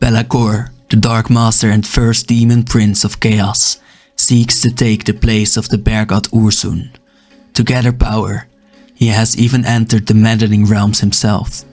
Be'lakor, the Dark Master and first Demon Prince of Chaos, seeks to take the place of the bear god Ursun. To gather power, he has even entered the Maddening Realms himself.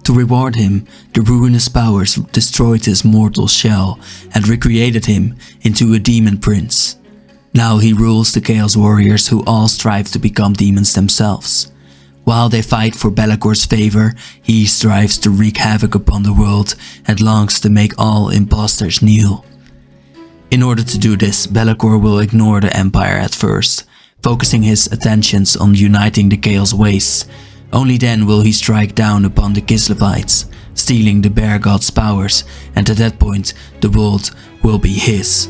To reward him, the ruinous powers destroyed his mortal shell and recreated him into a demon prince. Now he rules the Chaos Warriors who all strive to become demons themselves. While they fight for Be'lakor's favor, he strives to wreak havoc upon the world and longs to make all impostors kneel. In order to do this, Be'lakor will ignore the Empire at first, focusing his attentions on uniting the Chaos Wastes. Only then will he strike down upon the Kislevites, stealing the bear god's powers, and at that point the world will be his.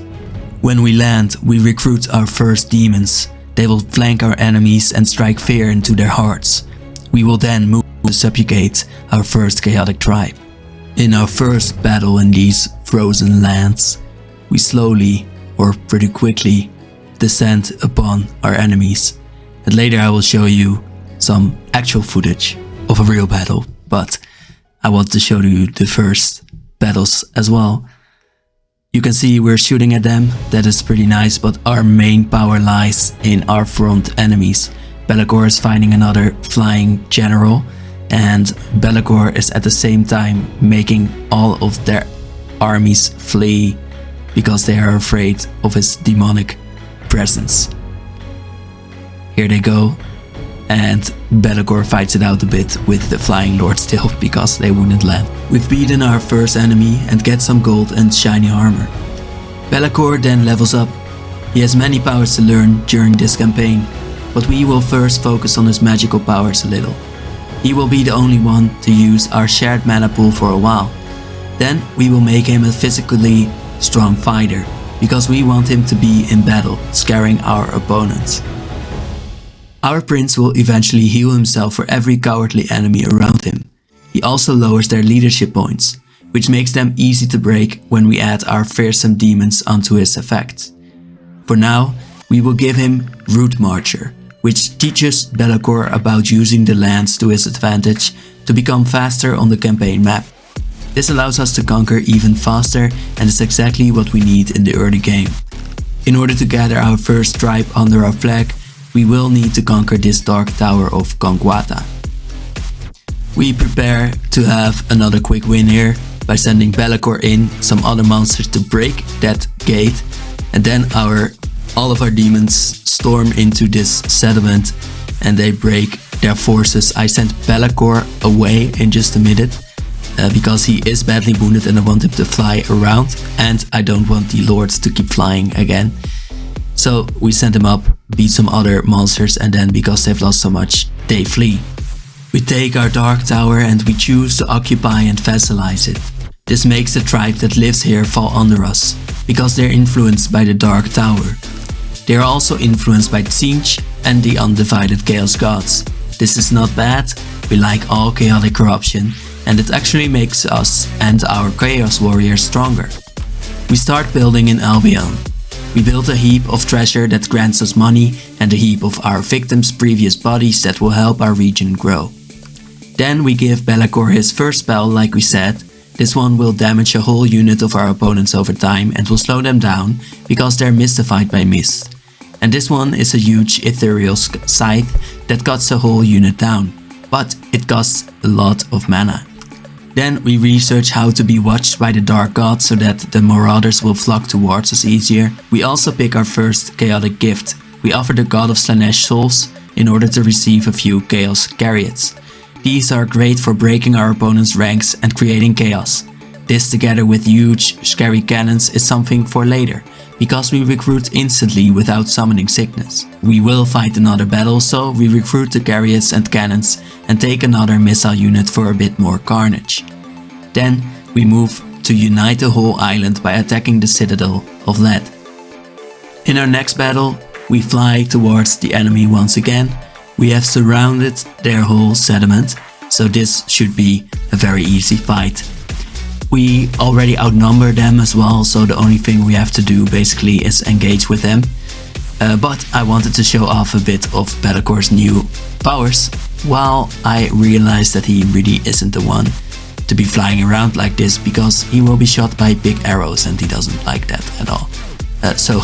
When we land, we recruit our first demons. They will flank our enemies and strike fear into their hearts. We will then move to subjugate our first chaotic tribe. In our first battle in these frozen lands, we slowly, or pretty quickly, descend upon our enemies. And later I will show you some actual footage of a real battle, but I want to show you the first battles as well. You can see we're shooting at them, that is pretty nice, but our main power lies in our front enemies. Be'lakor is fighting another flying general, and Be'lakor is at the same time making all of their armies flee because they are afraid of his demonic presence. Here they go, and Be'lakor fights it out a bit with the Flying Lord still because they wouldn't land. We've beaten our first enemy and get some gold and shiny armor. Be'lakor then levels up. He has many powers to learn during this campaign, but we will first focus on his magical powers a little. He will be the only one to use our shared mana pool for a while. Then we will make him a physically strong fighter, because we want him to be in battle, scaring our opponents. Our prince will eventually heal himself for every cowardly enemy around him. He also lowers their leadership points, which makes them easy to break when we add our fearsome demons onto his effects. For now, we will give him Root Marcher, which teaches Be'lakor about using the lands to his advantage to become faster on the campaign map. This allows us to conquer even faster, and is exactly what we need in the early game. In order to gather our first tribe under our flag, we will need to conquer this Dark Tower of Conquata. We prepare to have another quick win here by sending Be'lakor in, some other monsters to break that gate, and then all of our demons storm into this settlement and they break their forces. I sent Be'lakor away in just a minute because he is badly wounded and I want him to fly around, and I don't want the lords to keep flying again. So we send him up, beat some other monsters, and then because they've lost so much, they flee. We take our Dark Tower and we choose to occupy and vassalize it. This makes the tribe that lives here fall under us, because they're influenced by the Dark Tower. They are also influenced by Tzeentch and the undivided Chaos Gods. This is not bad, we like all chaotic corruption, and it actually makes us and our Chaos Warriors stronger. We start building in Albion. We build a heap of treasure that grants us money and a heap of our victims' previous bodies that will help our region grow. Then we give Be'lakor his first spell like we said. This one will damage a whole unit of our opponents over time and will slow them down because they're mystified by mist. And this one is a huge ethereal scythe that cuts a whole unit down, but it costs a lot of mana. Then we research how to be watched by the Dark Gods so that the marauders will flock towards us easier. We also pick our first chaotic gift. We offer the God of Slaanesh souls in order to receive a few chaos chariots. These are great for breaking our opponent's ranks and creating chaos. This together with huge scary cannons is something for later, because we recruit instantly without summoning sickness. We will fight another battle, so we recruit the chariots and cannons and take another missile unit for a bit more carnage. Then we move to unite the whole island by attacking the Citadel of Lead. In our next battle, we fly towards the enemy once again. We have surrounded their whole settlement, so this should be a very easy fight. We already outnumber them as well, so the only thing we have to do basically is engage with them. But I wanted to show off a bit of Be'lakor's new powers, while I realized that he really isn't the one. to be flying around like this, because he will be shot by big arrows and he doesn't like that at all. So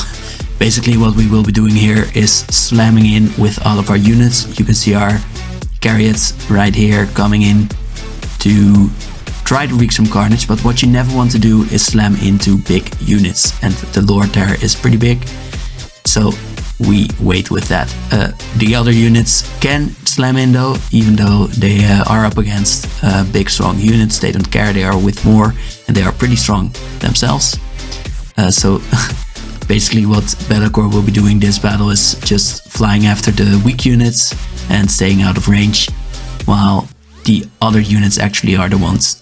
basically what we will be doing here is slamming in with all of our units. You can see our chariots right here coming in to try to wreak some carnage, but what you never want to do is slam into big units, and the lord there is pretty big, so we wait with that. The other units can slam in though, even though they are up against big strong units. They don't care, they are with more and they are pretty strong themselves. So basically what Be'lakor will be doing this battle is just flying after the weak units and staying out of range, while the other units actually are the ones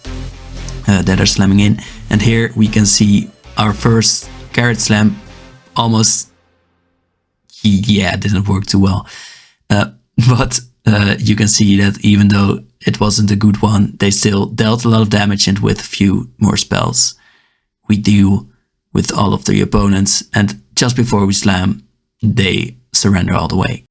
that are slamming in. And here we can see our first carrot slam almost, yeah, didn't work too well. But you can see that even though it wasn't a good one, they still dealt a lot of damage, and with a few more spells we deal with all of the opponents, and just before we slam, they surrender all the way.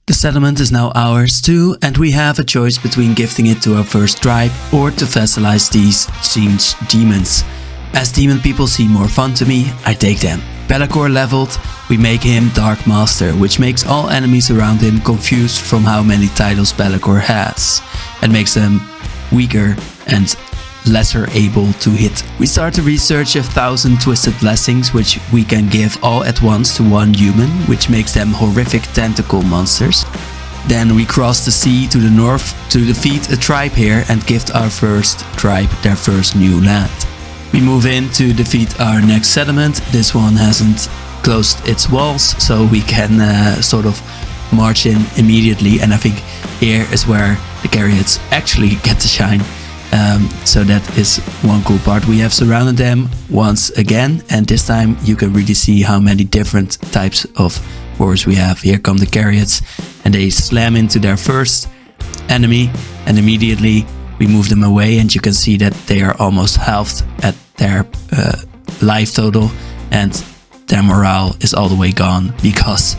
The settlement is now ours too, and we have a choice between gifting it to our first tribe or to vassalize these siege demons. As demon people seem more fun to me, I take them. Be'lakor leveled, we make him Dark Master, which makes all enemies around him confused from how many titles Be'lakor has, and makes them weaker and lesser able to hit. We start to research 1,000 twisted blessings, which we can give all at once to one human, which makes them horrific tentacle monsters. Then we cross the sea to the north to defeat a tribe here and gift our first tribe their first new land. We move in to defeat our next settlement. This one hasn't closed its walls, so we can sort of march in immediately, and I think here is where the chariots actually get to shine. So that is one cool part. We have surrounded them once again, and this time you can really see how many different types of wars we have. Here come the chariots, and they slam into their first enemy, and immediately we move them away, and you can see that they are almost halved at their life total, and their morale is all the way gone because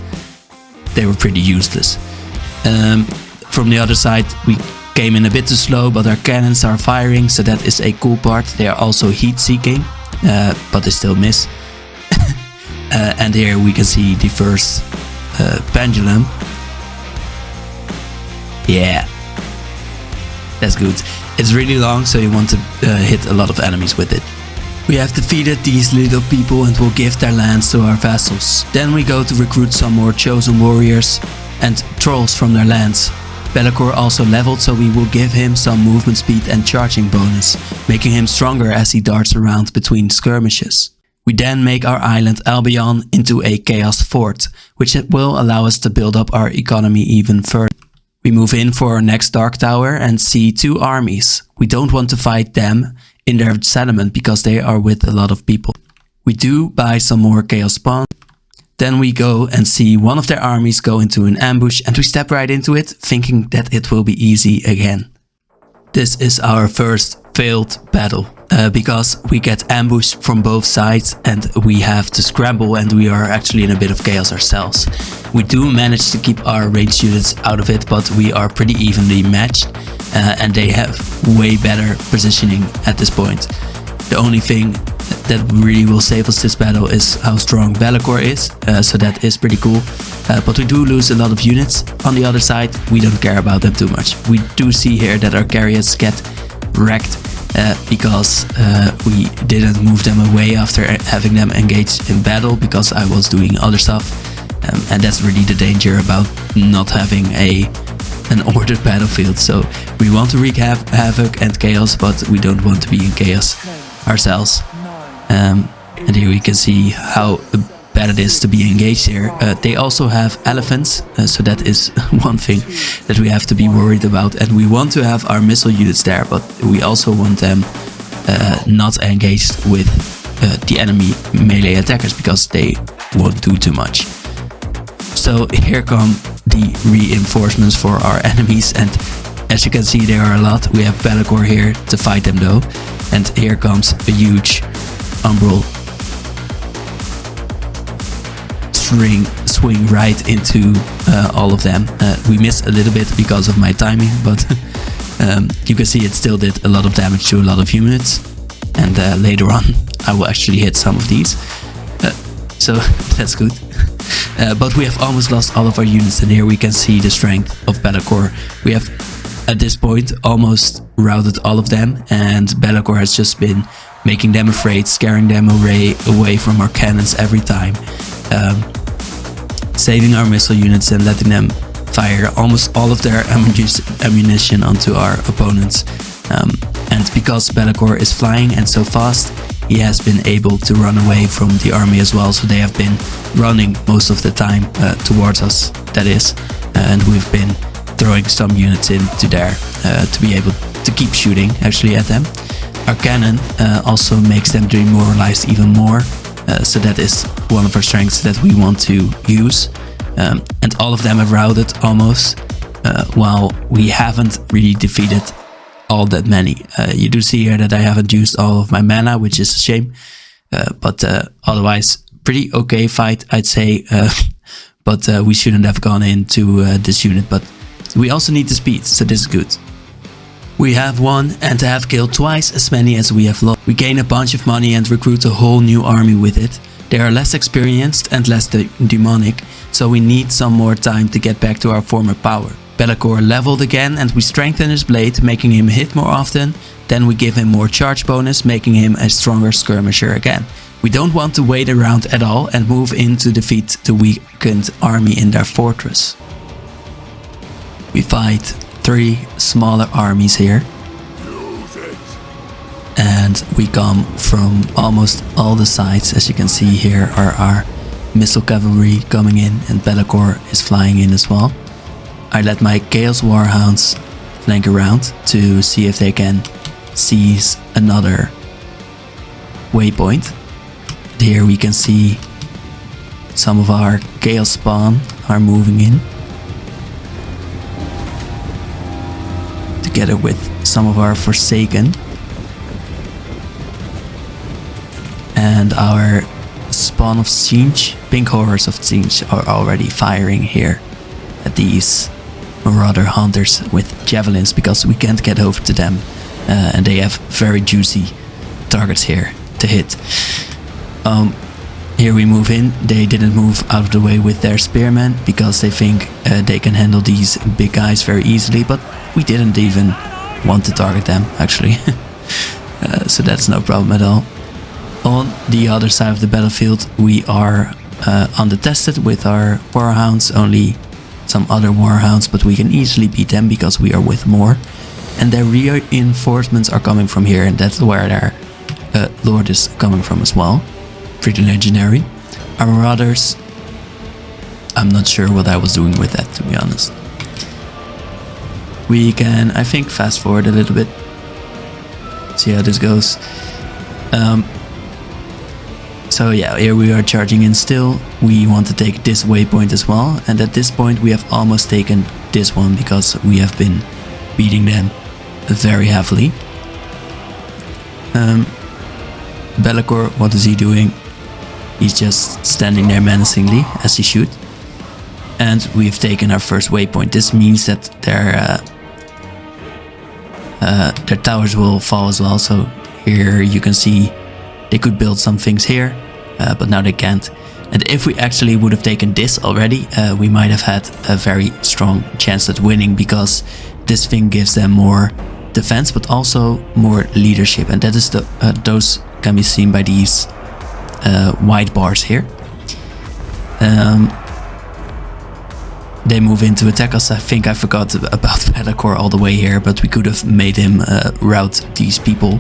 they were pretty useless. From the other side, we came in a bit too slow, but our cannons are firing, so that is a cool part. They are also heat seeking, but they still miss. And here we can see the first pendulum. Yeah, that's good. It's really long, so you want to hit a lot of enemies with it. We have defeated these little people and will give their lands to our vassals. Then we go to recruit some more chosen warriors and trolls from their lands. Be'lakor also leveled, so we will give him some movement speed and charging bonus, making him stronger as he darts around between skirmishes. We then make our island Albion into a chaos fort, which will allow us to build up our economy even further. We move in for our next Dark Tower and see two armies. We don't want to fight them in their settlement because they are with a lot of people. We do buy some more chaos spawn. Then we go and see one of their armies go into an ambush, and we step right into it, thinking that it will be easy again. This is our first failed battle, because we get ambushed from both sides and we have to scramble, and we are actually in a bit of chaos ourselves. We do manage to keep our ranged units out of it, but we are pretty evenly matched, and they have way better positioning at this point. The only thing that really will save us this battle is how strong Be'lakor is, so that is pretty cool. But we do lose a lot of units. On the other side, we don't care about them too much. We do see here that our chariots get wrecked because we didn't move them away after having them engaged in battle, because I was doing other stuff. And that's really the danger about not having an ordered battlefield. So we want to wreak havoc and chaos, but we don't want to be in chaos ourselves. And here we can see how bad it is to be engaged here. They also have elephants, so that is one thing that we have to be worried about. And we want to have our missile units there, but we also want them not engaged with the enemy melee attackers, because they won't do too much. So here come the reinforcements for our enemies, and as you can see, there are a lot. We have Be'lakor here to fight them though, and here comes a huge umbral swing right into all of them. We miss a little bit because of my timing, but You can see it still did a lot of damage to a lot of units, and later on I will actually hit some of these, so that's good. But we have almost lost all of our units, and here we can see the strength of Be'lakor. We have at this point almost routed all of them, and Be'lakor has just been making them afraid, scaring them away from our cannons every time, saving our missile units and letting them fire almost all of their ammunition onto our opponents. And because Be'lakor is flying and so fast, he has been able to run away from the army as well, so they have been running most of the time towards us, that is, and we've been throwing some units into there to be able to keep shooting actually at them. Our cannon also makes them demoralized even more, so that is one of our strengths that we want to use. And all of them have routed almost, while we haven't really defeated all that many. You do see here that I haven't used all of my mana, which is a shame, but otherwise pretty okay fight, I'd say. But we shouldn't have gone into this unit, but we also need the speed, so this is good. We have won and have killed twice as many as we have lost. We gain a bunch of money and recruit a whole new army with it. They are less experienced and less demonic, so we need some more time to get back to our former power. Be'lakor leveled again, and we strengthen his blade, making him hit more often. Then we give him more charge bonus, making him a stronger skirmisher again. We don't want to wait around at all and move in to defeat the weakened army in their fortress. We fight 3 smaller armies here, and we come from almost all the sides. As you can see, here are our missile cavalry coming in, and Be'lakor is flying in as well. I let my Chaos Warhounds flank around to see if they can seize another waypoint. Here we can see some of our Chaos Spawn are moving in, together with some of our Forsaken. And our Spawn of Siege, Pink Horrors of Siege, are already firing here at these Marauder Hunters with javelins, because we can't get over to them, and they have very juicy targets here to hit. Here we move in. They didn't move out of the way with their spearmen because they think they can handle these big guys very easily, but we didn't even want to target them actually. So that's no problem at all. On the other side of the battlefield we are undetested with our warhounds, only some other warhounds, but we can easily beat them because we are with more. And their reinforcements are coming from here, and that's where their lord is coming from as well. Pretty legendary. Our marauders, I'm not sure what I was doing with that, to be honest. We can, I think, fast forward a little bit, see how this goes. So yeah, here we are charging in still. We want to take this waypoint as well, and at this point we have almost taken this one because we have been beating them very heavily. Be'lakor, what is he doing? He's just standing there menacingly, as he should. And we've taken our first waypoint. This means that their towers will fall as well. So here you can see they could build some things here, but now they can't. And if we actually would have taken this already, we might have had a very strong chance at winning, because this thing gives them more defense but also more leadership, and that is those can be seen by these white bars here. They move in to attack us. I think I forgot about Be'lakor all the way here, but we could have made him rout these people.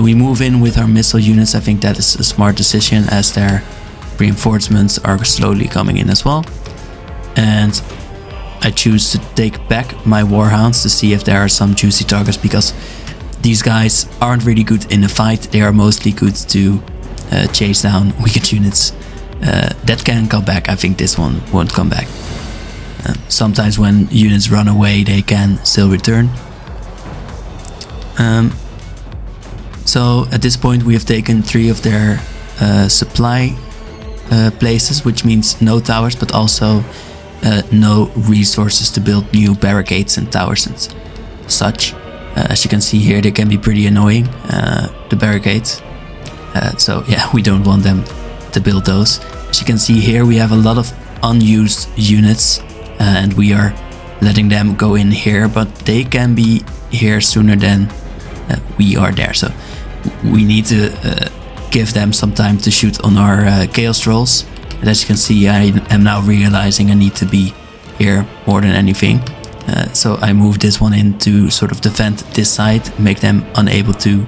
We move in with our missile units. I think that is a smart decision, as their reinforcements are slowly coming in as well. And I choose to take back my warhounds to see if there are some juicy targets, because these guys aren't really good in a fight. They are mostly good to chase down weakened units. That can come back. I think this one won't come back. Sometimes when units run away, they can still return. So at this point we have taken 3 of their supply places, which means no towers, but also no resources to build new barricades and towers and such. As you can see here, they can be pretty annoying, the barricades. So yeah, we don't want them to build those. As you can see here, we have a lot of unused units, and we are letting them go in here, but they can be here sooner than we are there. So we need to give them some time to shoot on our chaos trolls. And as you can see, I am now realizing I need to be here more than anything. So I move this one in to sort of defend this side, make them unable to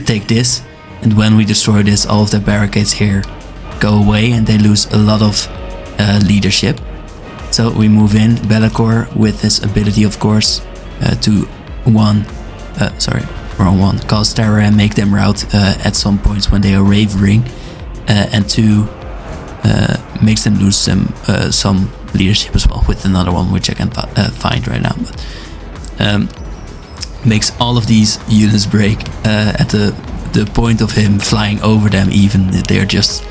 take this. And when we destroy this, all of the barricades here go away and they lose a lot of leadership. So we move in Be'lakor with his ability, of course, to cause terror and make them rout at some points when they are wavering, and two, makes them lose some leadership as well with another one, which I can find right now. But makes all of these units break at the point of him flying over them. Even they're just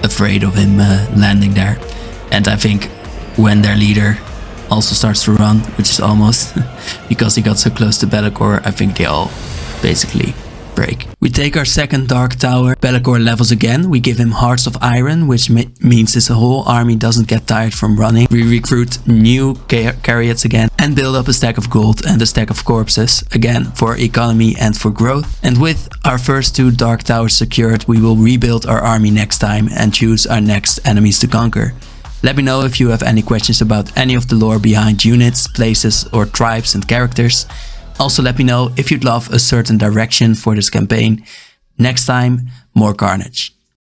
afraid of him landing there. And I think when their leader also starts to run, which is almost because he got so close to Be'lakor, I think they all basically break. We take our second Dark Tower. Be'lakor levels again. We give him Hearts of Iron, which means his whole army doesn't get tired from running. We recruit new Carriots again and build up a stack of gold and a stack of corpses, again for economy and for growth. And with our first two Dark Towers secured, we will rebuild our army next time and choose our next enemies to conquer. Let me know if you have any questions about any of the lore behind units, places or tribes and characters. Also let me know if you'd love a certain direction for this campaign. Next time, more carnage.